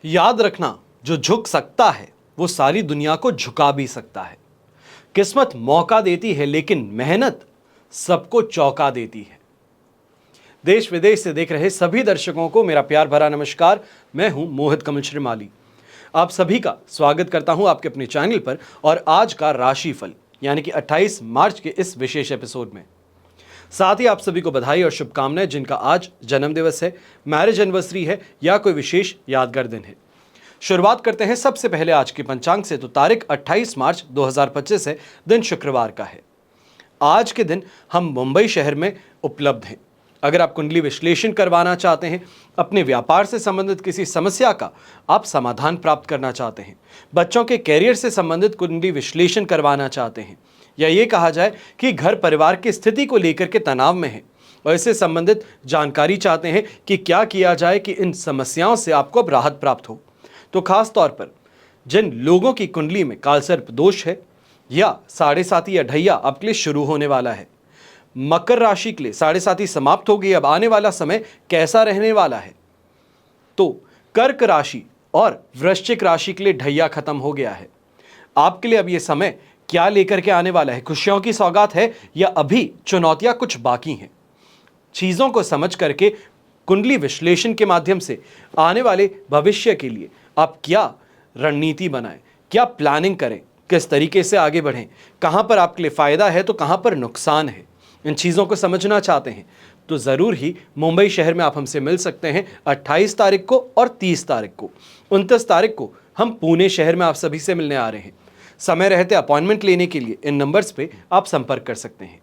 याद रखना, जो झुक सकता है वो सारी दुनिया को झुका भी सकता है। किस्मत मौका देती है लेकिन मेहनत सबको चौंका देती है। देश विदेश से देख रहे सभी दर्शकों को मेरा प्यार भरा नमस्कार। मैं हूं मोहित कमल श्रीमाली। आप सभी का स्वागत करता हूं आपके अपने चैनल पर और आज का राशिफल यानी कि 28 मार्च के इस विशेष एपिसोड में। साथ ही आप सभी को बधाई और शुभकामनाएं जिनका आज जन्मदिवस है, मैरिज एनिवर्सरी है या कोई विशेष यादगार दिन है। शुरुआत करते हैं सबसे पहले आज के पंचांग से। तो तारीख 28 मार्च 2025 है, दिन शुक्रवार का है। आज के दिन हम मुंबई शहर में उपलब्ध हैं। अगर आप कुंडली विश्लेषण करवाना चाहते हैं, अपने व्यापार से संबंधित किसी समस्या का आप समाधान प्राप्त करना चाहते हैं, बच्चों के कैरियर से संबंधित कुंडली विश्लेषण करवाना चाहते हैं, या ये कहा जाए कि घर परिवार की स्थिति को लेकर के तनाव में है और इससे संबंधित जानकारी चाहते हैं कि क्या किया जाए कि इन समस्याओं से आपको अब राहत प्राप्त हो, तो खास तौर पर जिन लोगों की कुंडली में कालसर्प दोष है या साढ़े साती या ढैया आपके लिए शुरू होने वाला है, मकर राशि के लिए साढ़े साती समाप्त हो गई, अब आने वाला समय कैसा रहने वाला है, तो कर्क राशि और वृश्चिक राशि के लिए ढैया खत्म हो गया है। आपके लिए अब ये समय क्या लेकर के आने वाला है, खुशियों की सौगात है या अभी चुनौतियां कुछ बाकी हैं, चीजों को समझ करके कुंडली विश्लेषण के माध्यम से आने वाले भविष्य के लिए आप क्या रणनीति बनाएं, क्या प्लानिंग करें, किस तरीके से आगे बढ़ें, कहां पर आपके लिए फायदा है तो कहां पर नुकसान है, इन चीज़ों को समझना चाहते हैं तो ज़रूर ही मुंबई शहर में आप हमसे मिल सकते हैं 28 तारीख को और 30 तारीख को। 29 तारीख को हम पुणे शहर में आप सभी से मिलने आ रहे हैं। समय रहते अपॉइंटमेंट लेने के लिए इन नंबर्स पे आप संपर्क कर सकते हैं।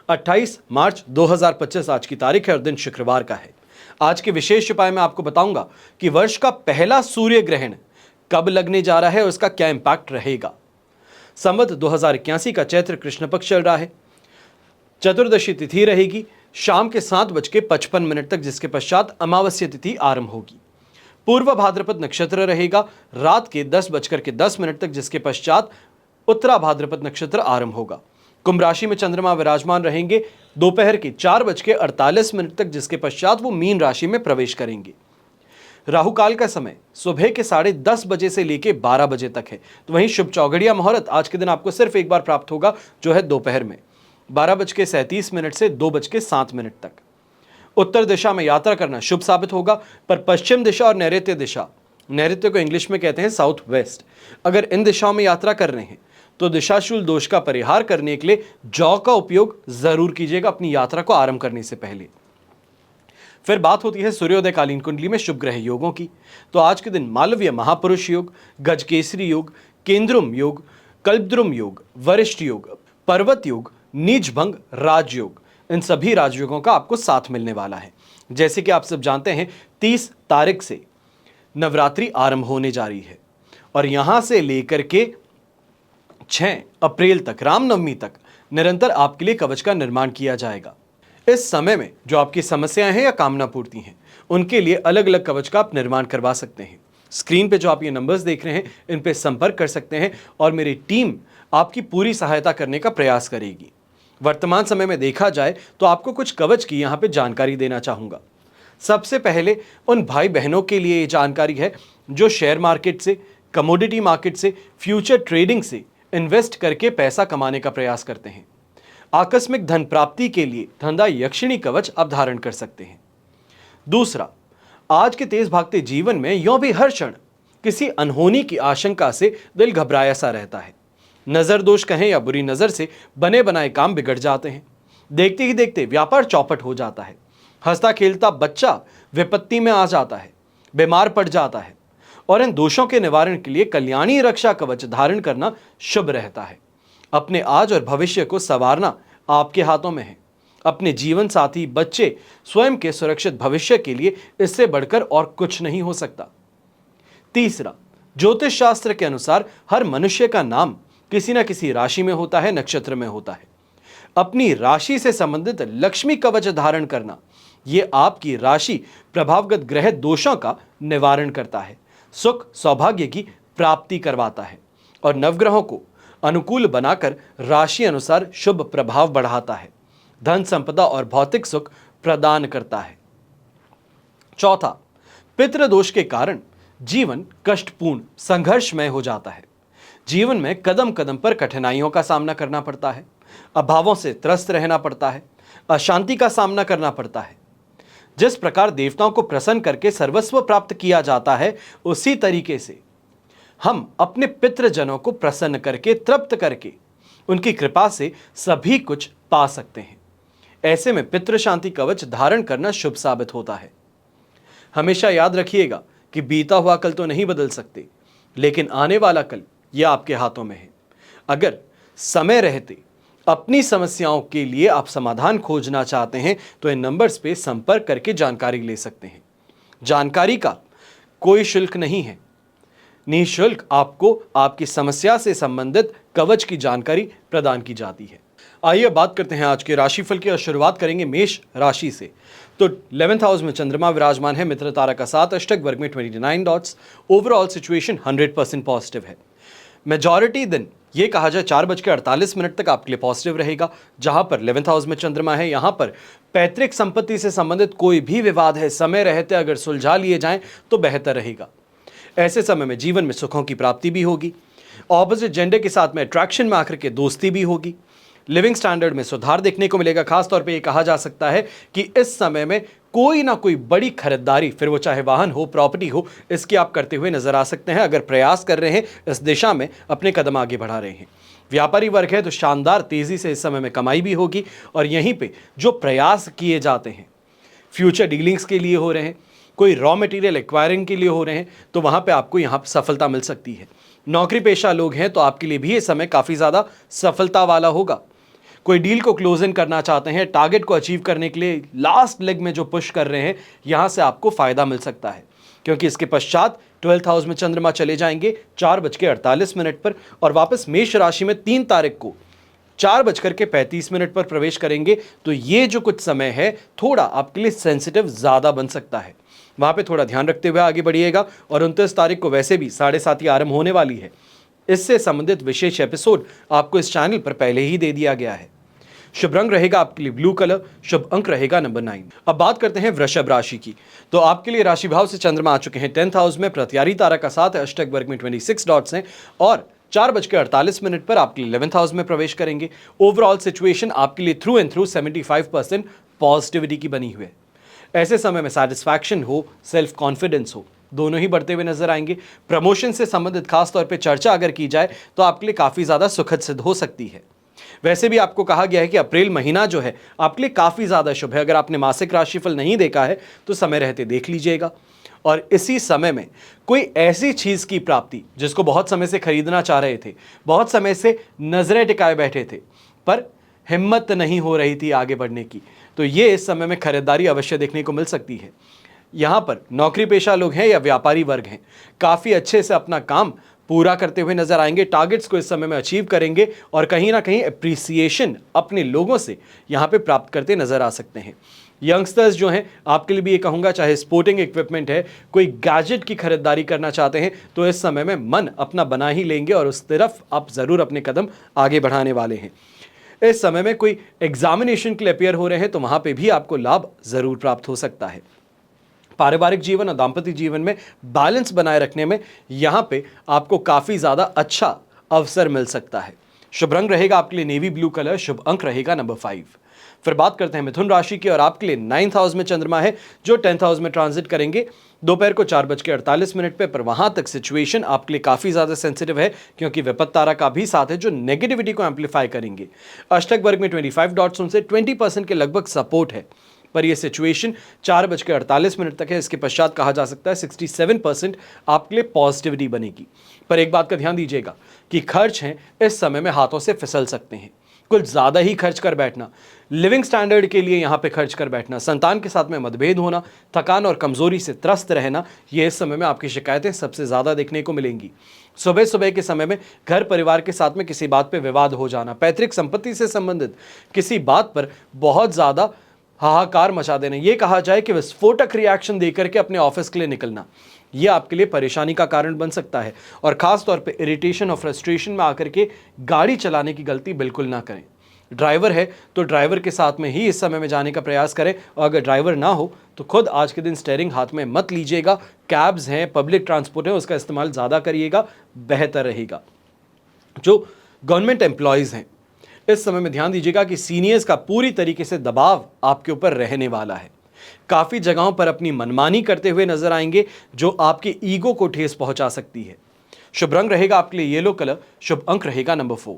28 मार्च 2025 आज की तारीख है और दिन शुक्रवार का है। आज के विशेष उपाय में आपको बताऊंगा कि वर्ष का पहला सूर्य ग्रहण कब लगने जा रहा है और उसका क्या इंपैक्ट रहेगा। संवत 2081 का चैत्र कृष्ण पक्ष चल रहा है। चतुर्दशी तिथि रहेगी शाम के 7:55 तक, जिसके पश्चात अमावस्या तिथि आरंभ होगी। पूर्व भाद्रपद नक्षत्र रहेगा रात के 10:10 तक, जिसके पश्चात उत्तरा भाद्रपद नक्षत्र आरंभ होगा। कुंभ राशि में चंद्रमा विराजमान रहेंगे दोपहर के 4:48 तक, जिसके पश्चात वो मीन राशि में प्रवेश करेंगे। राहु काल का समय सुबह के 10:30 बजे से लेके 12 बजे तक है। तो वहीं शुभ चौघड़िया मुहूर्त आज के दिन आपको सिर्फ एक बार प्राप्त होगा, जो है दोपहर में 12:37 से 2:07 तक। उत्तर दिशा में यात्रा करना शुभ साबित होगा, पर पश्चिम दिशा और नैऋत्य दिशा, नैऋत्य को इंग्लिश में कहते हैं साउथ वेस्ट, अगर इन दिशाओं में यात्रा कर रहे हैं तो दिशाशूल दोष का परिहार करने के लिए जौ का उपयोग जरूर कीजिएगा अपनी यात्रा को आरंभ करने से पहले। फिर बात होती है सूर्योदयकालीन कुंडली में शुभ ग्रह योगों की। तो आज के दिन मालवीय महापुरुष योग, गजकेसरी योग, केंद्रुम योग, कल्पद्रुम योग, वरिष्ठ योग, पर्वत योग, नीचभंग राजयोग, इन सभी राजयोगों का आपको साथ मिलने वाला है। जैसे कि आप सब जानते हैं 30 तारीख से नवरात्रि आरंभ होने जा रही है और यहां से लेकर के 6 अप्रैल तक, रामनवमी तक निरंतर आपके लिए कवच का निर्माण किया जाएगा। इस समय में जो आपकी समस्याएं हैं या कामना पूर्ति हैं, उनके लिए अलग अलग कवच का आप निर्माण करवा सकते हैं। स्क्रीन पे जो आप ये नंबर्स देख रहे हैं, इन पे संपर्क कर सकते हैं और मेरी टीम आपकी पूरी सहायता करने का प्रयास करेगी। वर्तमान समय में देखा जाए तो आपको कुछ कवच की यहाँ पे जानकारी देना चाहूँगा। सबसे पहले उन भाई बहनों के लिए ये जानकारी है जो शेयर मार्केट से, कमोडिटी मार्केट से, फ्यूचर ट्रेडिंग से इन्वेस्ट करके पैसा कमाने का प्रयास करते हैं। आकस्मिक धन प्राप्ति के लिए धंधा यक्षिणी कवच आप धारण कर सकते हैं। दूसरा, आज के तेज भागते जीवन में यों भी हर क्षण किसी अनहोनी की आशंका से दिल घबराया सा रहता है। नजर दोष कहें या बुरी नजर से बने बनाए काम बिगड़ जाते हैं। देखते ही देखते व्यापार चौपट हो जाता है। हंसता खेलता बच्चा विपत्ति में आ जाता है, बीमार पड़ जाता है और इन दोषों के निवारण के लिए कल्याणी रक्षा कवच धारण करना शुभ रहता है। अपने आज और भविष्य को संवारना आपके हाथों में है। अपने जीवन साथी, बच्चे, स्वयं के सुरक्षित भविष्य के लिए इससे बढ़कर और कुछ नहीं हो सकता। तीसरा, ज्योतिष शास्त्र के अनुसार हर मनुष्य का नाम किसी न किसी राशि में होता है, नक्षत्र में होता है। अपनी राशि से संबंधित लक्ष्मी कवच धारण करना ये आपकी राशि प्रभावगत ग्रह दोषों का निवारण करता है, सुख सौभाग्य की प्राप्ति करवाता है और नवग्रहों को अनुकूल बनाकर राशि अनुसार शुभ प्रभाव बढ़ाता है, धन संपदा और भौतिक सुख प्रदान करता है। चौथा, पितृदोष के कारण जीवन कष्टपूर्ण संघर्षमय हो जाता है। जीवन में कदम कदम पर कठिनाइयों का सामना करना पड़ता है, अभावों से त्रस्त रहना पड़ता है, अशांति का सामना करना पड़ता है। जिस प्रकार देवताओं को प्रसन्न करके सर्वस्व प्राप्त किया जाता है, उसी तरीके से हम अपने पितृजनों को प्रसन्न करके, तृप्त करके, उनकी कृपा से सभी कुछ पा सकते हैं। ऐसे में पितृ शांति कवच धारण करना शुभ साबित होता है। हमेशा याद रखिएगा कि बीता हुआ कल तो नहीं बदल सकते, लेकिन आने वाला कल यह आपके हाथों में है। अगर समय रहते अपनी समस्याओं के लिए आप समाधान खोजना चाहते हैं तो इन नंबर्स पे संपर्क करके जानकारी ले सकते हैं। जानकारी का कोई शुल्क नहीं है, निःशुल्क आपको आपकी समस्या से संबंधित कवच की जानकारी प्रदान की जाती है। आइए बात करते हैं आज के राशिफल की और शुरुआत करेंगे मेष राशि से। तो 11th हाउस में चंद्रमा विराजमान है, मित्र तारा का 7, अष्टक वर्ग में 29 डॉट्स। ओवरऑल सिचुएशन 100% पॉजिटिव है। मेजॉरिटी दिन ये कहा जाए 4:48 तक आपके लिए पॉजिटिव रहेगा। जहां पर 11th हाउस में चंद्रमा है, यहां पर पैतृक संपत्ति से संबंधित कोई भी विवाद है, समय रहते अगर सुलझा लिए जाएं तो बेहतर रहेगा। ऐसे समय में जीवन में सुखों की प्राप्ति भी होगी, ऑपोजिट जेंडर के साथ में अट्रैक्शन में आकर के दोस्ती भी होगी, लिविंग स्टैंडर्ड में सुधार देखने को मिलेगा। खासतौर पे ये कहा जा सकता है कि इस समय में कोई ना कोई बड़ी खरीदारी, फिर वो चाहे वाहन हो, प्रॉपर्टी हो, इसकी आप करते हुए नजर आ सकते हैं अगर प्रयास कर रहे हैं, इस दिशा में अपने कदम आगे बढ़ा रहे हैं। व्यापारी वर्ग है तो शानदार तेजी से इस समय में कमाई भी होगी और यहीं पे जो प्रयास किए जाते हैं फ्यूचर डीलिंग्स के लिए हो रहे हैं, कोई रॉ मटेरियल एक्वायरिंग के लिए हो रहे हैं, तो वहां पे आपको यहां सफलता मिल सकती है। नौकरी पेशा लोग हैं तो आपके लिए भी ये समय काफी ज्यादा सफलता वाला होगा। कोई डील को क्लोज इन करना चाहते हैं, टारगेट को अचीव करने के लिए लास्ट लेग में जो पुश कर रहे हैं, यहां से आपको फायदा मिल सकता है, क्योंकि इसके पश्चात 12th हाउस में चंद्रमा चले जाएंगे 4:48 पर और वापस मेष राशि में 3 तारीख को 4:35 पर प्रवेश करेंगे। तो ये जो कुछ समय है थोड़ा आपके लिए सेंसिटिव ज्यादा बन सकता है, वहां पे थोड़ा ध्यान रखते हुए आगे बढ़िएगा। और 29 तारीख को वैसे भी 7:30 आरंभ होने वाली है, इससे संबंधित विशेष एपिसोड आपको इस चैनल पर पहले ही दे दिया गया है। शुभ रंग रहेगा आपके लिए ब्लू कलर, शुभ अंक रहेगा नंबर 9। अब बात करते हैं वृषभ राशि की। तो आपके लिए राशि भाव से चंद्रमा आ चुके हैं 10th हाउस में, प्रत्यारी तारा का 7 है, अष्टक वर्ग में 26 डॉट्स हैं और 4:48 पर आपके लिए 11th हाउस में प्रवेश करेंगे। ओवरऑल सिचुएशन आपके लिए थ्रू एंड थ्रू 75% पॉजिटिविटी की बनी हुई है। ऐसे समय में सेटिस्फैक्शन हो, सेल्फ कॉन्फिडेंस हो, दोनों ही बढ़ते हुए नजर आएंगे। प्रमोशन से संबंधित खास तौर पे चर्चा अगर की जाए तो आपके लिए काफी ज्यादा सुखद सिद्ध हो सकती है। वैसे भी आपको कहा गया है कि अप्रैल महीना जो है आपके लिए काफी ज्यादा शुभ है। अगर आपने मासिक राशिफल नहीं देखा है तो समय रहते देख लीजिएगा। और इसी समय में कोई ऐसी चीज की प्राप्ति जिसको बहुत समय से खरीदना चाह रहे थे, बहुत समय से नजरें टिकाए बैठे थे, पर हिम्मत नहीं हो रही थी आगे बढ़ने की, तो ये इस समय में खरीदारी अवश्य देखने को मिल सकती है। यहाँ पर नौकरी पेशा लोग हैं या व्यापारी वर्ग हैं, काफ़ी अच्छे से अपना काम पूरा करते हुए नजर आएंगे, टारगेट्स को इस समय में अचीव करेंगे और कहीं ना कहीं अप्रिसिएशन अपने लोगों से यहाँ पे प्राप्त करते नजर आ सकते हैं। यंगस्टर्स जो हैं, आपके लिए भी ये कहूँगा, चाहे स्पोर्टिंग इक्विपमेंट है, कोई गैजेट की खरीदारी करना चाहते हैं, तो इस समय में मन अपना बना ही लेंगे और उस तरफ आप ज़रूर अपने कदम आगे बढ़ाने वाले हैं। इस समय में कोई एग्जामिनेशन के लिए अपेयर हो रहे हैं तो वहाँ पे भी आपको लाभ ज़रूर प्राप्त हो सकता है। पारिवारिक जीवन और दाम्पत्य जीवन में बैलेंस बनाए रखने में यहाँ पे आपको काफ़ी ज़्यादा अच्छा अवसर मिल सकता है। शुभ रंग रहेगा आपके लिए नेवी ब्लू कलर, शुभ अंक रहेगा नंबर 5। फिर बात करते हैं मिथुन राशि की और आपके लिए 9th हाउस में चंद्रमा है जो 10th हाउस में ट्रांजिट करेंगे दोपहर को 4:48 पे। पर वहां तक सिचुएशन आपके लिए काफी ज्यादा सेंसिटिव है, क्योंकि विपत्त तारा का भी साथ है जो नेगेटिविटी को एम्पलीफाई करेंगे। अष्टक वर्ग में 25 डॉट्स उनसे 20% के लगभग सपोर्ट है, पर यह सिचुएशन 4:48 तक है। इसके पश्चात कहा जा सकता है 67% आपके लिए पॉजिटिविटी बनेगी। पर एक बात का ध्यान दीजिएगा कि खर्च हैं इस समय में हाथों से फिसल सकते हैं। कुछ ज़्यादा ही खर्च कर बैठना, लिविंग स्टैंडर्ड के लिए यहाँ पे खर्च कर बैठना, संतान के साथ में मतभेद होना, थकान और कमजोरी से त्रस्त रहना, ये इस समय में आपकी शिकायतें सबसे ज़्यादा देखने को मिलेंगी। सुबह सुबह के समय में घर परिवार के साथ में किसी बात पे विवाद हो जाना, पैतृक संपत्ति से संबंधित किसी बात पर बहुत ज़्यादा हाहाकार मचा देना, ये कहा जाए कि विस्फोटक रिएक्शन देकर के अपने ऑफिस के लिए निकलना, ये आपके लिए परेशानी का कारण बन सकता है। और खास तौर पे इरिटेशन और फ्रस्ट्रेशन में आकर के गाड़ी चलाने की गलती बिल्कुल ना करें। ड्राइवर है तो ड्राइवर के साथ में ही इस समय में जाने का प्रयास करें, और अगर ड्राइवर ना हो तो खुद आज के दिन स्टीयरिंग हाथ में मत लीजिएगा। कैब्स हैं, पब्लिक ट्रांसपोर्ट है, उसका इस्तेमाल ज़्यादा करिएगा, बेहतर रहेगा। जो गवर्नमेंट एम्प्लॉयज़ हैं, इस समय में ध्यान दीजिएगा कि सीनियर्स का पूरी तरीके से दबाव आपके ऊपर रहने वाला है। काफ़ी जगहों पर अपनी मनमानी करते हुए नजर आएंगे जो आपके ईगो को ठेस पहुंचा सकती है। शुभ रंग रहेगा आपके लिए येलो कलर, शुभ अंक रहेगा नंबर 4।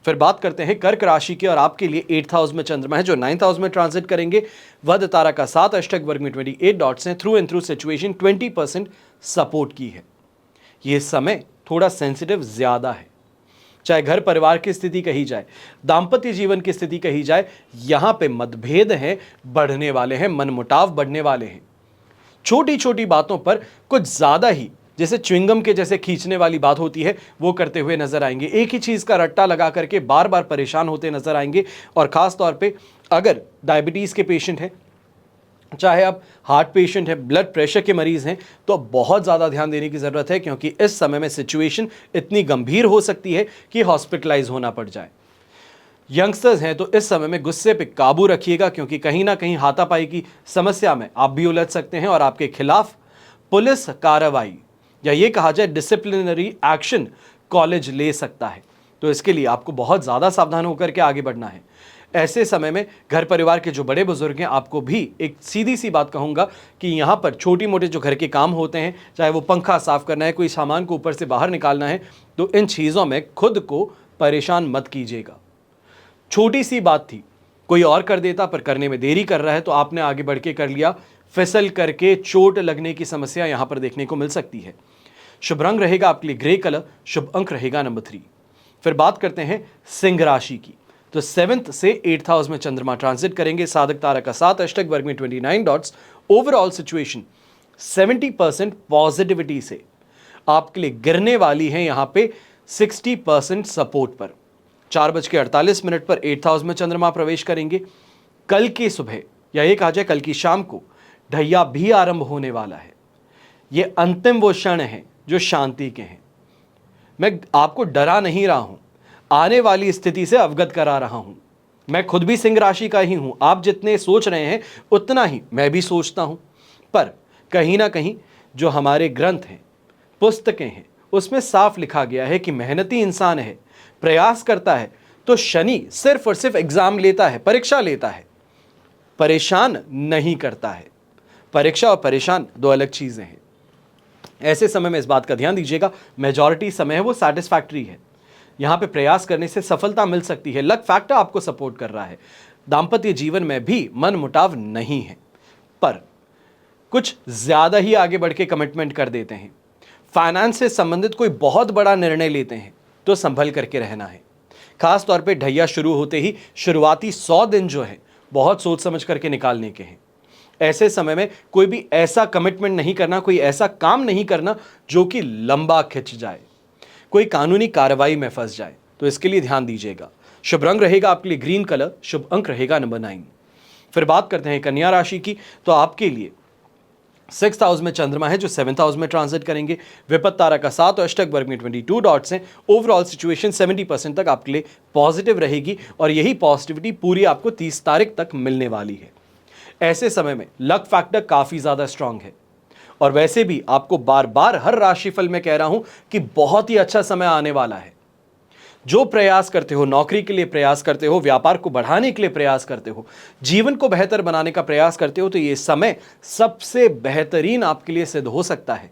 फिर बात करते हैं कर्क राशि की, और आपके लिए 8th हाउस में चंद्रमा है जो 9th हाउस में ट्रांजिट करेंगे। वध तारा का 7 अष्टक वर्ग में 28 डॉट्स हैं। Through and through situation 20% support की है। ये समय थोड़ा सेंसिटिव ज्यादा है, चाहे घर परिवार की स्थिति कही जाए, दाम्पत्य जीवन की स्थिति कही जाए, यहां पे मतभेद हैं, बढ़ने वाले हैं, मनमुटाव बढ़ने वाले हैं। छोटी छोटी बातों पर कुछ ज्यादा ही जैसे च्युइंगम के जैसे खींचने वाली बात होती है वो करते हुए नजर आएंगे। एक ही चीज का रट्टा लगा करके बार बार परेशान होते नजर आएंगे। और खास तौर पे अगर डायबिटीज के पेशेंट हैं, चाहे आप हार्ट पेशेंट है, ब्लड प्रेशर के मरीज हैं, तो बहुत ज़्यादा ध्यान देने की ज़रूरत है, क्योंकि इस समय में सिचुएशन इतनी गंभीर हो सकती है कि हॉस्पिटलाइज होना पड़ जाए। यंगस्टर्स हैं तो इस समय में गुस्से पे काबू रखिएगा, क्योंकि कहीं ना कहीं हाथापाई की समस्या में आप भी उलझ सकते हैं और आपके खिलाफ पुलिस कार्रवाई या ये कहा जाए डिसिप्लिनरी एक्शन कॉलेज ले सकता है। तो इसके लिए आपको बहुत ज़्यादा सावधान होकर के आगे बढ़ना है। ऐसे समय में घर परिवार के जो बड़े बुजुर्ग हैं, आपको भी एक सीधी सी बात कहूँगा कि यहाँ पर छोटी मोटे जो घर के काम होते हैं, चाहे वो पंखा साफ करना है, कोई सामान को ऊपर से बाहर निकालना है, तो इन चीज़ों में खुद को परेशान मत कीजिएगा। छोटी सी बात थी, कोई और कर देता, पर करने में देरी कर रहा है तो आपने आगे बढ़ के कर लिया, फिसल करके चोट लगने की समस्या यहाँ पर देखने को मिल सकती है। शुभ रंग रहेगा आपके लिए ग्रे कलर, शुभ अंक रहेगा नंबर 3। फिर बात करते हैं सिंह राशि की, तो 7th से 8th हाउस में चंद्रमा ट्रांजिट करेंगे। साधक तारा का 7 अष्टक वर्ग में 29 डॉट्स। ओवरऑल सिचुएशन 70% पॉजिटिविटी से आपके लिए गिरने वाली है यहाँ पे 60% सपोर्ट पर। 4:48 पर 8th हाउस में चंद्रमा प्रवेश करेंगे। कल की सुबह या ये कहा जाए कल की शाम को ढैया भी आरंभ होने वाला है। ये अंतिम वो क्षण है जो शांति के हैं। मैं आपको डरा नहीं रहा हूं, आने वाली स्थिति से अवगत करा रहा हूं। मैं खुद भी सिंह राशि का ही हूं। आप जितने सोच रहे हैं उतना ही मैं भी सोचता हूं, पर कहीं ना कहीं जो हमारे ग्रंथ हैं, पुस्तकें हैं, उसमें साफ लिखा गया है कि मेहनती इंसान है, प्रयास करता है, तो शनि सिर्फ और सिर्फ एग्जाम लेता है, परीक्षा लेता है, परेशान नहीं करता है। परीक्षा और परेशान दो अलग चीजें हैं। ऐसे समय में इस बात का ध्यान दीजिएगा, मेजॉरिटी समय है वो सैटिस्फैक्टरी है। यहां पे प्रयास करने से सफलता मिल सकती है। लक फैक्टर आपको सपोर्ट कर रहा है। दाम्पत्य जीवन में भी मन मुटाव नहीं है, पर कुछ ज्यादा ही आगे बढ़ के कमिटमेंट कर देते हैं। फाइनेंस से संबंधित कोई बहुत बड़ा निर्णय लेते हैं तो संभल करके रहना है। खास तौर पे ढैया शुरू होते ही शुरुआती 100 दिन जो है बहुत सोच समझ करके निकालने के हैं। ऐसे समय में कोई भी ऐसा कमिटमेंट नहीं करना, कोई ऐसा काम नहीं करना जो कि लंबा खिंच जाए, कोई कानूनी कार्रवाई में फंस जाए, तो इसके लिए ध्यान दीजिएगा। शुभ रंग रहेगा आपके लिए ग्रीन कलर, शुभ अंक रहेगा नंबर 9। फिर बात करते हैं कन्या राशि की, तो आपके लिए 6th हाउस में चंद्रमा है जो 7th हाउस में ट्रांजिट करेंगे। विपत तारा का 7 अष्टक वर्ग में 22 डॉट्स हैं। ओवरऑल सिचुएशन 70% तक आपके लिए पॉजिटिव रहेगी, और यही पॉजिटिविटी पूरी आपको 30 तारीख तक मिलने वाली है। ऐसे समय में लक फैक्टर काफी ज्यादा स्ट्रांग है, और वैसे भी आपको बार बार हर राशिफल में कह रहा हूं कि बहुत ही अच्छा समय आने वाला है। जो प्रयास करते हो, नौकरी के लिए प्रयास करते हो, व्यापार को बढ़ाने के लिए प्रयास करते हो, जीवन को बेहतर बनाने का प्रयास करते हो, तो ये समय सबसे बेहतरीन आपके लिए सिद्ध हो सकता है।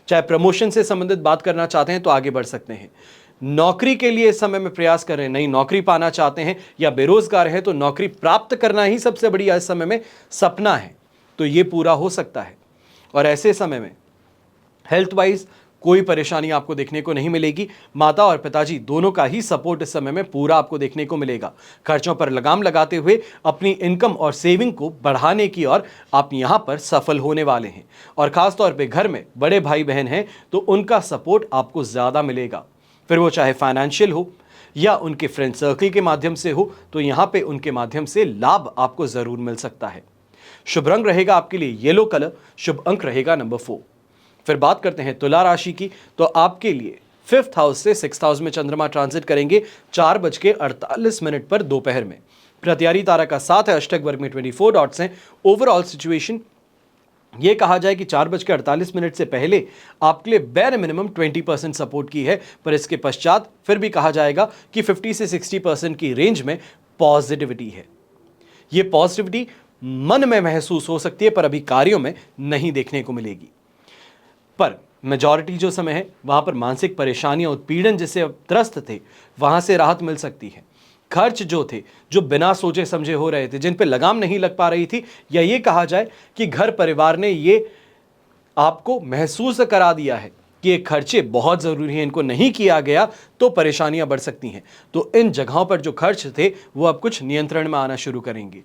चाहे प्रमोशन से संबंधित बात करना चाहते हैं तो आगे बढ़ सकते हैं। नौकरी के लिए इस समय में प्रयास कर रहे हैं, नई नौकरी पाना चाहते हैं, या बेरोजगार हैं तो नौकरी प्राप्त करना ही सबसे बड़ी इस समय में सपना है, तो ये पूरा हो सकता है। और ऐसे समय में हेल्थ वाइज कोई परेशानी आपको देखने को नहीं मिलेगी। माता और पिताजी दोनों का ही सपोर्ट इस समय में पूरा आपको देखने को मिलेगा। खर्चों पर लगाम लगाते हुए अपनी इनकम और सेविंग को बढ़ाने की ओर आप यहां पर सफल होने वाले हैं। और खास तौर पे घर में बड़े भाई बहन हैं तो उनका सपोर्ट आपको ज्यादा मिलेगा, फिर वो चाहे फाइनेंशियल हो या उनके फ्रेंड सर्कल के माध्यम से हो, तो यहां पे उनके माध्यम से लाभ आपको जरूर मिल सकता है। शुभ रंग रहेगा आपके लिए येलो कलर, शुभ अंक रहेगा नंबर 4। फिर बात करते हैं तुला राशि की, तो आपके लिए 5th हाउस से 6th हाउस में चंद्रमा ट्रांजिट करेंगे 4:48 पर दोपहर में। प्रत्यारी तारा का साथ है, अष्टक वर्ग में 24 डॉट्स हैं। ओवरऑल सिचुएशन ये कहा जाए कि 4:48 से पहले आपके लिए बैर मिनिमम 20% सपोर्ट की है, पर इसके पश्चात फिर भी कहा जाएगा कि 50 से 60% की रेंज में पॉजिटिविटी है। ये पॉजिटिविटी मन में महसूस हो सकती है, पर अभी कार्यों में नहीं देखने को मिलेगी। पर मेजॉरिटी जो समय है वहां पर मानसिक परेशानियां, उत्पीड़न जिससे त्रस्त थे, वहां से राहत मिल सकती है। खर्च जो थे, जो बिना सोचे समझे हो रहे थे, जिन पे लगाम नहीं लग पा रही थी, या ये कहा जाए कि घर परिवार ने ये आपको महसूस करा दिया है कि ये खर्चे बहुत ज़रूरी हैं, इनको नहीं किया गया तो परेशानियां बढ़ सकती हैं। तो इन जगहों पर जो खर्च थे वो अब कुछ नियंत्रण में आना शुरू करेंगे।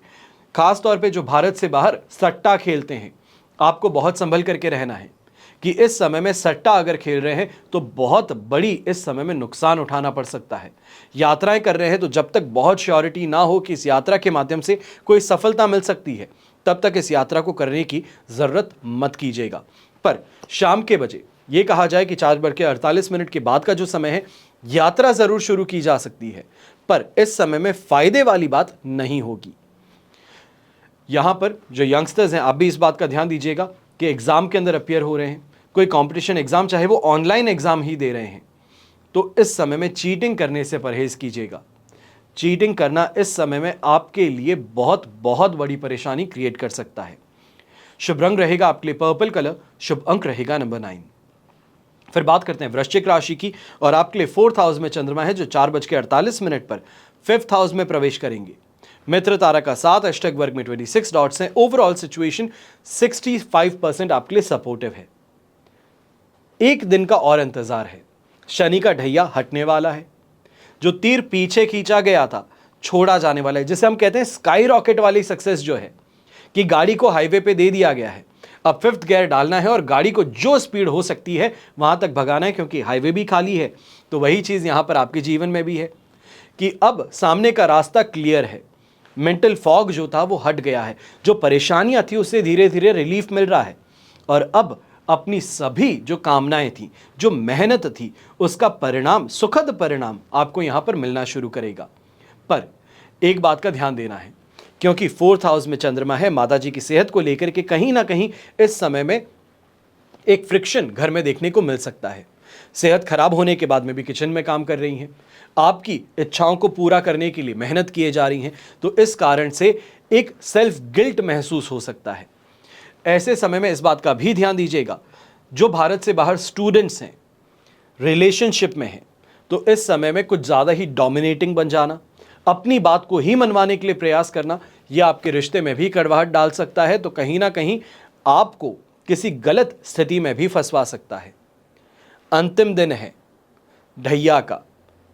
खास तौर पे जो भारत से बाहर सट्टा खेलते हैं, आपको बहुत संभल करके रहना है कि इस समय में सट्टा अगर खेल रहे हैं तो बहुत बड़ी इस समय में नुकसान उठाना पड़ सकता है। यात्राएं कर रहे हैं तो जब तक बहुत श्योरिटी ना हो कि इस यात्रा के माध्यम से कोई सफलता मिल सकती है, तब तक इस यात्रा को करने की ज़रूरत मत कीजिएगा। पर शाम के बजे ये कहा जाए कि 4:48 के बाद का जो समय है, यात्रा ज़रूर शुरू की जा सकती है, पर इस समय में फ़ायदे वाली बात नहीं होगी। यहाँ पर जो यंगस्टर्स हैं, आप भी इस बात का ध्यान दीजिएगा कि एग्ज़ाम के अंदर अपियर हो रहे हैं, कोई कंपटीशन एग्ज़ाम, चाहे वो ऑनलाइन एग्ज़ाम ही दे रहे हैं, तो इस समय में चीटिंग करने से परहेज़ कीजिएगा। चीटिंग करना इस समय में आपके लिए बहुत बहुत बड़ी परेशानी क्रिएट कर सकता है। शुभ रंग रहेगा आपके लिए पर्पल कलर, शुभ अंक रहेगा नंबर 9। फिर बात करते हैं वृश्चिक राशि की, और आपके लिए 4th हाउस में चंद्रमा है जो 4:48 पर 5th हाउस में प्रवेश करेंगे। मित्र तारा का साथ, अष्टक वर्ग में 26 डॉट्स हैं। ओवरऑल सिचुएशन 65% आपके लिए सपोर्टिव है। एक दिन का और इंतजार है, शनि का ढैया हटने वाला है। जो तीर पीछे खींचा गया था छोड़ा जाने वाला है, जिसे हम कहते हैं स्काई रॉकेट वाली सक्सेस जो है कि गाड़ी को हाईवे पे दे दिया गया है, अब 5th गियर डालना है और गाड़ी को जो स्पीड हो सकती है वहां तक भगाना है, क्योंकि हाईवे भी खाली है। तो वही चीज़ यहां पर आपके जीवन में भी है कि अब सामने का रास्ता क्लियर है। मेंटल फॉग जो था वो हट गया है, जो परेशानियां थी उससे धीरे धीरे रिलीफ मिल रहा है, और अब अपनी सभी जो कामनाएं थी, जो मेहनत थी, उसका परिणाम, सुखद परिणाम आपको यहां पर मिलना शुरू करेगा। पर एक बात का ध्यान देना है, क्योंकि 4th हाउस में चंद्रमा है, माताजी की सेहत को लेकर के कहीं ना कहीं इस समय में एक फ्रिक्शन घर में देखने को मिल सकता है। सेहत खराब होने के बाद में भी किचन में काम कर रही हैं, आपकी इच्छाओं को पूरा करने के लिए मेहनत किए जा रही हैं, तो इस कारण से एक सेल्फ गिल्ट महसूस हो सकता है। ऐसे समय में इस बात का भी ध्यान दीजिएगा, जो भारत से बाहर स्टूडेंट्स हैं, रिलेशनशिप में हैं, तो इस समय में कुछ ज़्यादा ही डोमिनेटिंग बन जाना, अपनी बात को ही मनवाने के लिए प्रयास करना, यह आपके रिश्ते में भी कड़वाहट डाल सकता है, तो कहीं ना कहीं आपको किसी गलत स्थिति में भी फंसवा सकता है। अंतिम दिन है ढैया का,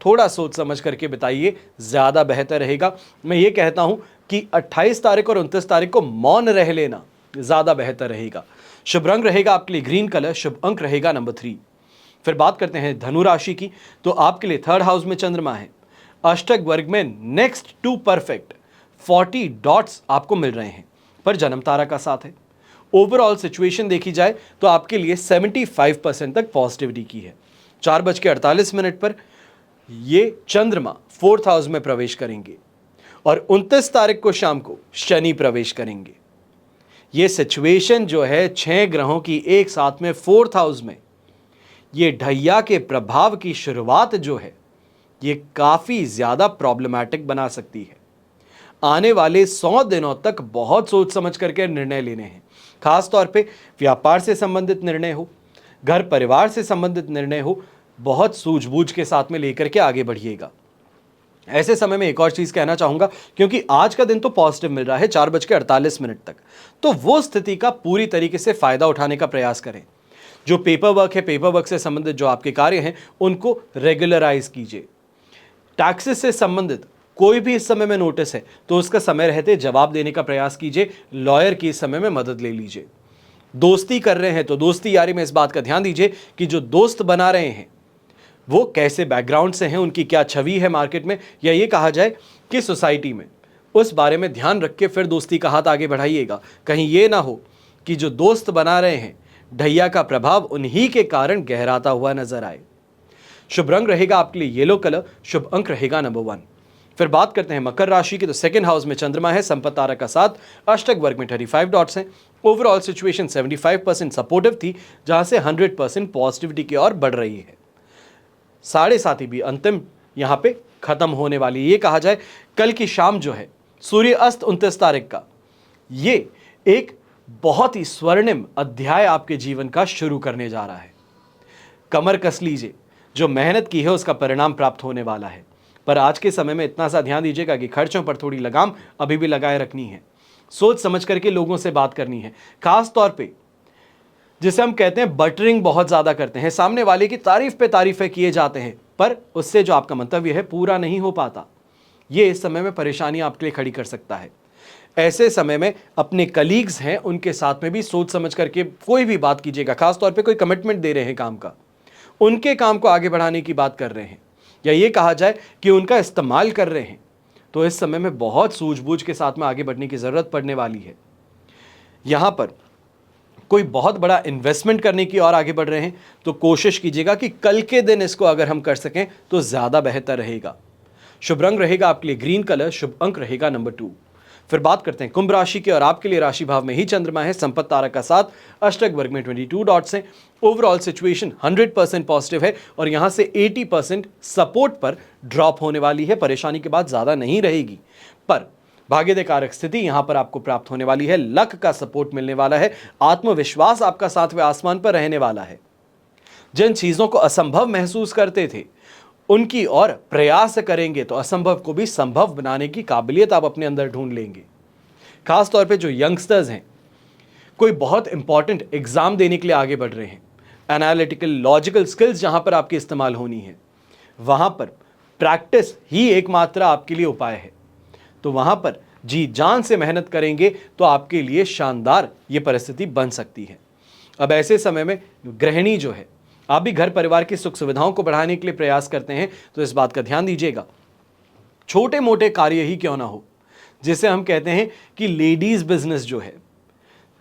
थोड़ा सोच समझ करके बिताइए, ज़्यादा बेहतर रहेगा। मैं ये कहता हूं कि 28 तारीख और 29 तारीख को मौन रह लेना ज़्यादा बेहतर रहेगा। शुभ रंग रहेगा आपके लिए ग्रीन कलर, शुभ अंक रहेगा नंबर 3। फिर बात करते हैं धनु राशि की, तो आपके लिए 3rd हाउस में चंद्रमा है, अष्टक वर्ग में नेक्स्ट टू परफेक्ट 40 डॉट्स आपको मिल रहे हैं, पर जन्म तारा का साथ है। ओवरऑल सिचुएशन देखी जाए तो आपके लिए 75% तक पॉजिटिविटी की है। 4:48 पर ये चंद्रमा 4th हाउस में प्रवेश करेंगे और 29 तारीख को शाम को शनि प्रवेश करेंगे। ये सिचुएशन जो है 6 ग्रहों की एक साथ में 4th हाउस में, ये ढैया के प्रभाव की शुरुआत जो है ये काफ़ी ज़्यादा प्रॉब्लमैटिक बना सकती है। आने वाले 100 दिनों तक बहुत सोच समझ करके निर्णय लेने हैं। खास तौर पे व्यापार से संबंधित निर्णय हो, घर परिवार से संबंधित निर्णय हो, बहुत सूझबूझ के साथ में लेकर के आगे बढ़िएगा। ऐसे समय में एक और चीज़ कहना चाहूँगा, क्योंकि आज का दिन तो पॉजिटिव मिल रहा है 4:48 तक, तो वो स्थिति का पूरी तरीके से फ़ायदा उठाने का प्रयास करें। जो पेपर वर्क है, पेपर वर्क से संबंधित जो आपके कार्य हैं उनको रेगुलराइज कीजिए। टैक्सेस से संबंधित कोई भी इस समय में नोटिस है तो उसका समय रहते जवाब देने का प्रयास कीजिए। लॉयर की इस समय में मदद ले लीजिए। दोस्ती कर रहे हैं तो दोस्ती यारी में इस बात का ध्यान दीजिए कि जो दोस्त बना रहे हैं वो कैसे बैकग्राउंड से हैं, उनकी क्या छवि है मार्केट में, या ये कहा जाए कि सोसाइटी में, उस बारे में ध्यान रख के फिर दोस्ती का हाथ आगे बढ़ाइएगा। कहीं ये ना हो कि जो दोस्त बना रहे हैं ढैया का प्रभाव उन्हीं के कारण गहराता हुआ नजर आए। शुभ रंग रहेगा आपके लिए येलो कलर, शुभ अंक रहेगा नंबर 1। फिर बात करते हैं मकर राशि की, तो सेकंड हाउस में चंद्रमा है, संपत्ति तारा का 7, अष्टक वर्ग में 35 डॉट्स हैं। ओवरऑल सिचुएशन 75% सपोर्टिव थी, जहां से 100% पॉजिटिविटी की ओर बढ़ रही है। 7:30 भी अंतिम यहां पे खत्म होने वाली। ये कहा जाए कल की शाम जो है सूर्य अस्त 29 तारीख का, ये एक बहुत ही स्वर्णिम अध्याय आपके जीवन का शुरू करने जा रहा है। कमर कस लीजिए, जो मेहनत की है उसका परिणाम प्राप्त होने वाला है। पर आज के समय में इतना सा ध्यान दीजिएगा कि खर्चों पर थोड़ी लगाम अभी भी लगाए रखनी है। सोच समझ करके लोगों से बात करनी है, खास तौर पे जिसे हम कहते हैं बटरिंग बहुत ज्यादा करते हैं, सामने वाले की तारीफ पे तारीफें किए जाते हैं पर उससे जो आपका मंतव्य है पूरा नहीं हो पाता। ये इस समय में परेशानी आपके लिए खड़ी कर सकता है। ऐसे समय में अपने कलीग्स हैं उनके साथ में भी सोच समझ करके कोई भी बात कीजिएगा। खास तौर पे कोई कमिटमेंट दे रहे हैं काम का, उनके काम को आगे बढ़ाने की बात कर रहे हैं, या ये कहा जाए कि उनका इस्तेमाल कर रहे हैं, तो इस समय में बहुत सूझबूझ के साथ में आगे बढ़ने की जरूरत पड़ने वाली है। यहां पर कोई बहुत बड़ा इन्वेस्टमेंट करने की ओर आगे बढ़ रहे हैं तो कोशिश कीजिएगा कि कल के दिन इसको अगर हम कर सकें तो ज्यादा बेहतर रहेगा। शुभ रंग रहेगा आपके लिए ग्रीन कलर, शुभ अंक रहेगा नंबर 2। फिर बात करते हैं कुंभ राशि की, और आपके लिए राशि भाव में ही चंद्रमा है, संपत्ति तारा का 7, अष्टक वर्ग में 22 डॉट्स हैं। ओवरऑल सिचुएशन 100% पॉजिटिव है और यहां से 80% सपोर्ट पर ड्रॉप होने वाली है। परेशानी के बाद ज्यादा नहीं रहेगी, पर भाग्यदय कारक स्थिति यहां पर आपको प्राप्त होने वाली है। लक का सपोर्ट मिलने वाला है, आत्मविश्वास आपका 7वें आसमान पर रहने वाला है। जिन चीजों को असंभव महसूस करते थे उनकी और प्रयास करेंगे तो असंभव को भी संभव बनाने की काबिलियत आप अपने अंदर ढूंढ लेंगे। खास तौर पे जो यंगस्टर्स हैं, कोई बहुत इंपॉर्टेंट एग्जाम देने के लिए आगे बढ़ रहे हैं, एनालिटिकल लॉजिकल स्किल्स जहां पर आपकी इस्तेमाल होनी है, वहां पर प्रैक्टिस ही एकमात्र आपके लिए उपाय है। तो वहां पर जी जान से मेहनत करेंगे तो आपके लिए शानदार ये परिस्थिति बन सकती है। अब ऐसे समय में गृहिणी जो है, आप भी घर परिवार की सुख सुविधाओं को बढ़ाने के लिए प्रयास करते हैं तो इस बात का ध्यान दीजिएगा। छोटे मोटे कार्य ही क्यों ना हो, जिसे हम कहते हैं कि लेडीज बिजनेस जो है,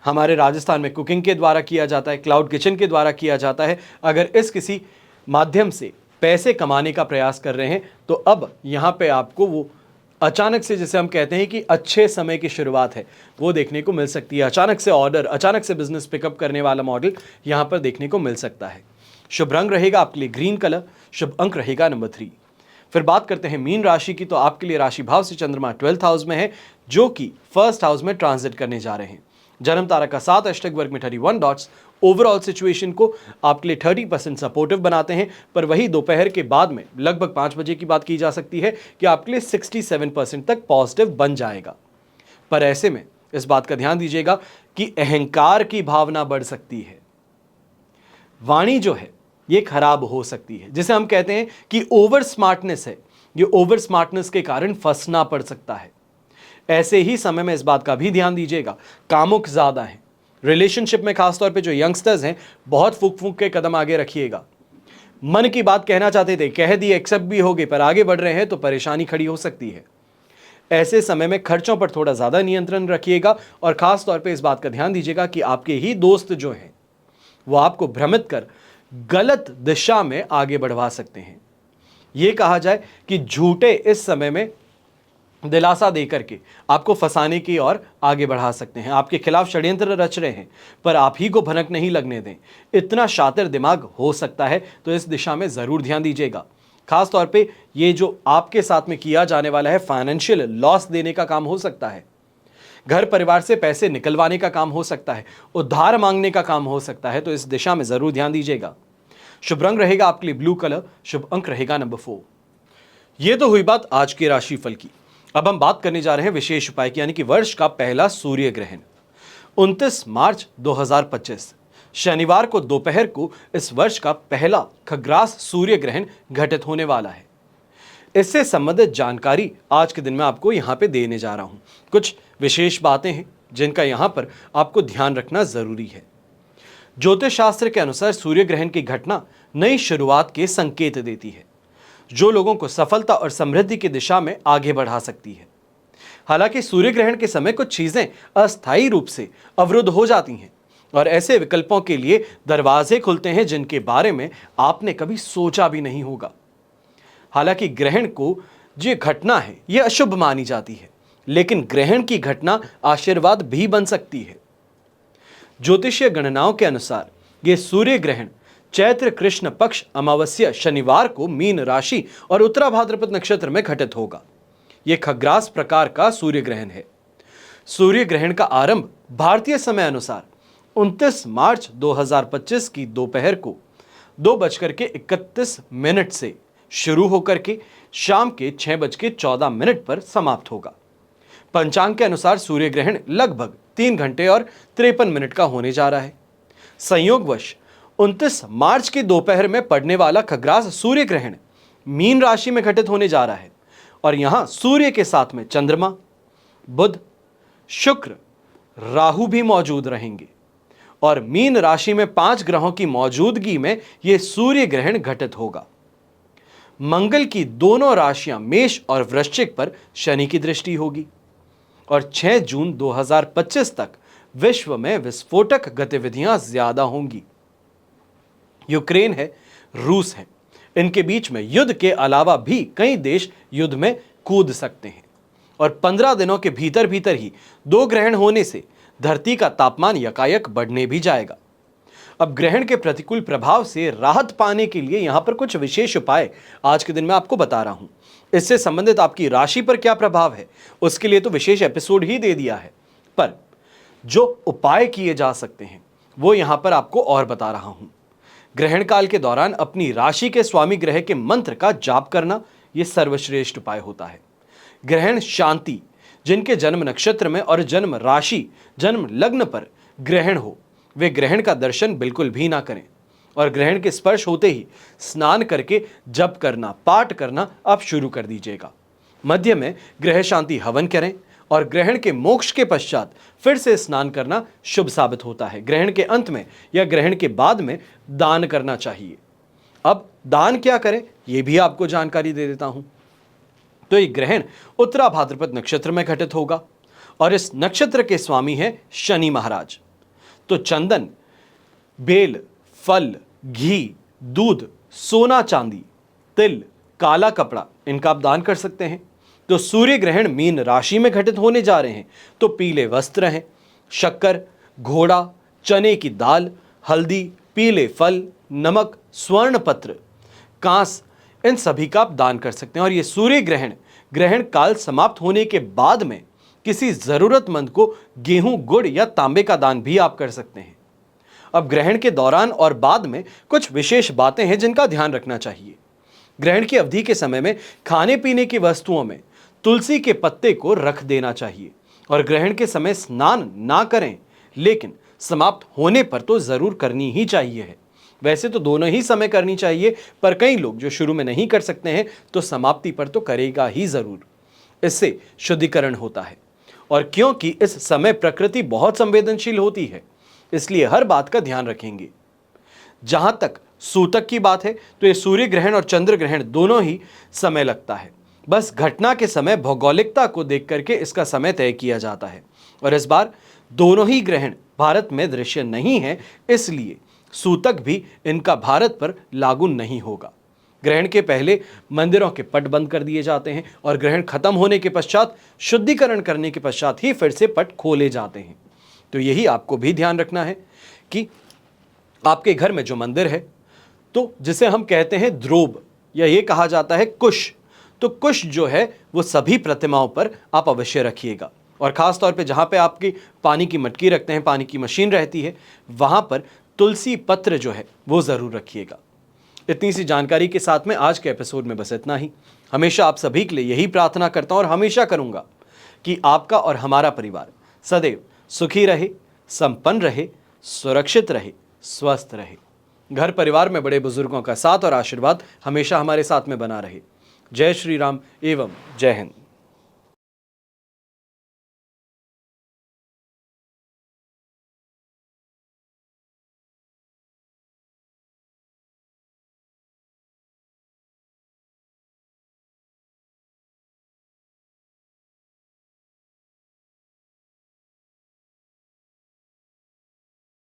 हमारे राजस्थान में कुकिंग के द्वारा किया जाता है, क्लाउड किचन के द्वारा किया जाता है। अगर इस किसी माध्यम से पैसे कमाने का प्रयास कर रहे हैं तो अब यहां पे आपको वो अचानक से, जिसे हम कहते हैं कि अच्छे समय की शुरुआत है, वो देखने को मिल सकती है। अचानक से ऑर्डर, अचानक से बिजनेस पिकअप करने वाला मॉडल यहां पर देखने को मिल सकता है। शुभ रंग रहेगा आपके लिए ग्रीन कलर, शुभ अंक रहेगा नंबर 3। फिर बात करते हैं मीन राशि की, तो आपके लिए राशि भाव से चंद्रमा 12th हाउस में है, जो कि फर्स्ट हाउस में ट्रांजिट करने जा रहे हैं। जन्म तारा का 7, अष्टक वर्ग में 31 डॉट्स ओवरऑल सिचुएशन को आपके लिए 30% सपोर्टिव बनाते हैं, पर वही दोपहर के बाद में लगभग 5 बजे की बात की जा सकती है कि आपके लिए 67% तक पॉजिटिव बन जाएगा। पर ऐसे में इस बात का ध्यान दीजिएगा कि अहंकार की भावना बढ़ सकती है, वाणी जो है ये खराब हो सकती है, जिसे हम कहते हैं कि ओवर स्मार्टनेस है। ये ओवर स्मार्टनेस के कारण फंसना पड़ सकता है। ऐसे ही समय में इस बात का भी ध्यान दीजिएगा, कामुक ज्यादा है रिलेशनशिप में, खासतौर पे जो यंगस्टर्स हैं, बहुत फूक फूक के कदम आगे रखिएगा। मन की बात कहना चाहते थे, कह दिए, एक्सेप्ट भी हो गए, पर आगे बढ़ रहे हैं तो परेशानी खड़ी हो सकती है। ऐसे समय में खर्चों पर थोड़ा ज्यादा नियंत्रण रखिएगा और खास तौर पे इस बात का ध्यान दीजिएगा कि आपके ही दोस्त जो हैं वो आपको भ्रमित कर गलत दिशा में आगे बढ़वा सकते हैं। यह कहा जाए कि झूठे इस समय में दिलासा देकर के आपको फंसाने की ओर आगे बढ़ा सकते हैं। आपके खिलाफ षड्यंत्र रच रहे हैं, पर आप ही को भनक नहीं लगने दें। इतना शातिर दिमाग हो सकता है, तो इस दिशा में जरूर ध्यान दीजिएगा। खास तौर पे ये जो आपके साथ में किया जाने वाला है, फाइनेंशियल लॉस देने का काम हो सकता है, घर परिवार से पैसे निकलवाने का काम हो सकता है, उधार मांगने का काम हो सकता है, तो इस दिशा में जरूर ध्यान दीजिएगा। शुभ रंग रहेगा आपके लिए ब्लू कलर, शुभ अंक रहेगा नंबर 4। यह तो हुई बात आज के राशिफल की। अब हम बात करने जा रहे हैं विशेष उपाय की, यानी कि वर्ष का पहला सूर्य ग्रहण 29 मार्च 2025 शनिवार को दोपहर को इस वर्ष का पहला खग्रास सूर्य ग्रहण घटित होने वाला है। इससे संबंधित जानकारी आज के दिन में आपको यहां पे देने जा रहा हूं। कुछ विशेष बातें हैं जिनका यहां पर आपको ध्यान रखना जरूरी है। ज्योतिष शास्त्र के अनुसार सूर्य ग्रहण की घटना नई शुरुआत के संकेत देती है, जो लोगों को सफलता और समृद्धि की दिशा में आगे बढ़ा सकती है। हालांकि सूर्य ग्रहण के समय कुछ चीजें अस्थायी रूप से अवरुद्ध हो जाती हैं, और ऐसे विकल्पों के लिए दरवाजे खुलते हैं जिनके बारे में आपने कभी सोचा भी नहीं होगा। हालांकि ग्रहण को जो घटना है यह अशुभ मानी जाती है, लेकिन ग्रहण की घटना आशीर्वाद भी बन सकती है। ज्योतिषीय गणनाओं के अनुसार यह सूर्य ग्रहण चैत्र कृष्ण पक्ष अमावस्या शनिवार को मीन राशि और उत्तरा भाद्रपद नक्षत्र में घटित होगा। यह खग्रास प्रकार का सूर्य ग्रहण है। सूर्य ग्रहण का आरंभ भारतीय समय अनुसार 29 मार्च 2025 की दोपहर को 2:31 से शुरू होकर के शाम के 6:14 पर समाप्त होगा। पंचांग के अनुसार सूर्य ग्रहण लगभग 3 घंटे और 53 मिनट का होने जा रहा है। संयोगवश 29 मार्च की दोपहर में पड़ने वाला खग्रास सूर्य ग्रहण मीन राशि में घटित होने जा रहा है और यहां सूर्य के साथ में चंद्रमा, बुध, शुक्र, राहु भी मौजूद रहेंगे और मीन राशि में 5 ग्रहों की मौजूदगी में यह सूर्य ग्रहण घटित होगा। मंगल की दोनों राशियां मेष और वृश्चिक पर शनि की दृष्टि होगी और 6 जून 2025 तक विश्व में विस्फोटक गतिविधियां ज्यादा होंगी। यूक्रेन है, रूस है, इनके बीच में युद्ध के अलावा भी कई देश युद्ध में कूद सकते हैं और 15 दिनों के भीतर भीतर ही 2 ग्रहण होने से धरती का तापमान यकायक बढ़ने भी जाएगा। अब ग्रहण के प्रतिकूल प्रभाव से राहत पाने के लिए यहां पर कुछ विशेष उपाय आज के दिन में आपको बता रहा हूं। इससे संबंधित आपकी राशि पर क्या प्रभाव है उसके लिए तो विशेष एपिसोड ही दे दिया है, पर जो उपाय किए जा सकते हैं वो यहां पर आपको और बता रहा हूं। ग्रहण काल के दौरान अपनी राशि के स्वामी ग्रह के मंत्र का जाप करना यह सर्वश्रेष्ठ उपाय होता है। ग्रहण शांति, जिनके जन्म नक्षत्र में और जन्म राशि जन्म लग्न पर ग्रहण हो वे ग्रहण का दर्शन बिल्कुल भी ना करें और ग्रहण के स्पर्श होते ही स्नान करके जप करना, पाठ करना आप शुरू कर दीजिएगा। मध्य में ग्रह शांति हवन करें और ग्रहण के मोक्ष के पश्चात फिर से स्नान करना शुभ साबित होता है। ग्रहण के अंत में या ग्रहण के बाद में दान करना चाहिए। अब दान क्या करें यह भी आपको जानकारी दे देता हूं। तो ये ग्रहण उत्तरा भाद्रपद नक्षत्र में घटित होगा और इस नक्षत्र के स्वामी हैं शनि महाराज। तो चंदन, बेल, फल, घी, दूध, सोना चांदी, तिल, काला कपड़ा इनका आप दान कर सकते हैं। तो सूर्य ग्रहण मीन राशि में घटित होने जा रहे हैं तो पीले वस्त्र हैं, शक्कर, घोड़ा, चने की दाल, हल्दी, पीले फल, नमक, स्वर्ण पत्र, कांस, इन सभी का आप दान कर सकते हैं। और ये सूर्य ग्रहण काल समाप्त होने के बाद में किसी जरूरतमंद को गेहूं, गुड़ या तांबे का दान भी आप कर सकते हैं। अब ग्रहण के दौरान और बाद में कुछ विशेष बातें हैं जिनका ध्यान रखना चाहिए। ग्रहण की अवधि के समय में खाने पीने की वस्तुओं में तुलसी के पत्ते को रख देना चाहिए और ग्रहण के समय स्नान ना करें, लेकिन समाप्त होने पर तो जरूर करनी ही चाहिए है। वैसे तो दोनों ही समय करनी चाहिए, पर कई लोग जो शुरू में नहीं कर सकते हैं तो समाप्ति पर तो करेगा ही जरूर। इससे शुद्धिकरण होता है और क्योंकि इस समय प्रकृति बहुत संवेदनशील होती है इसलिए हर बात का ध्यान रखेंगे। जहां तक सूतक की बात है तो ये सूर्य ग्रहण और चंद्र ग्रहण दोनों ही समय लगता है। बस घटना के समय भौगोलिकता को देख करके इसका समय तय किया जाता है और इस बार दोनों ही ग्रहण भारत में दृश्य नहीं है, इसलिए सूतक भी इनका भारत पर लागू नहीं होगा। ग्रहण के पहले मंदिरों के पट बंद कर दिए जाते हैं और ग्रहण खत्म होने के पश्चात शुद्धिकरण करने के पश्चात ही फिर से पट खोले जाते हैं। तो यही आपको भी ध्यान रखना है कि आपके घर में जो मंदिर है तो जिसे हम कहते हैं ध्रुव या ये कहा जाता है कुश, तो कुश जो है वो सभी प्रतिमाओं पर आप अवश्य रखिएगा और खास तौर पे जहाँ पे आपकी पानी की मटकी रखते हैं, पानी की मशीन रहती है, वहाँ पर तुलसी पत्र जो है वो ज़रूर रखिएगा। इतनी सी जानकारी के साथ में आज के एपिसोड में बस इतना ही। हमेशा आप सभी के लिए यही प्रार्थना करता हूँ और हमेशा करूँगा कि आपका और हमारा परिवार सदैव सुखी रहे, संपन्न रहे, सुरक्षित रहे, स्वस्थ रहे। घर परिवार में बड़े बुजुर्गों का साथ और आशीर्वाद हमेशा हमारे साथ में बना रहे। जय श्री राम एवं जय हिंद।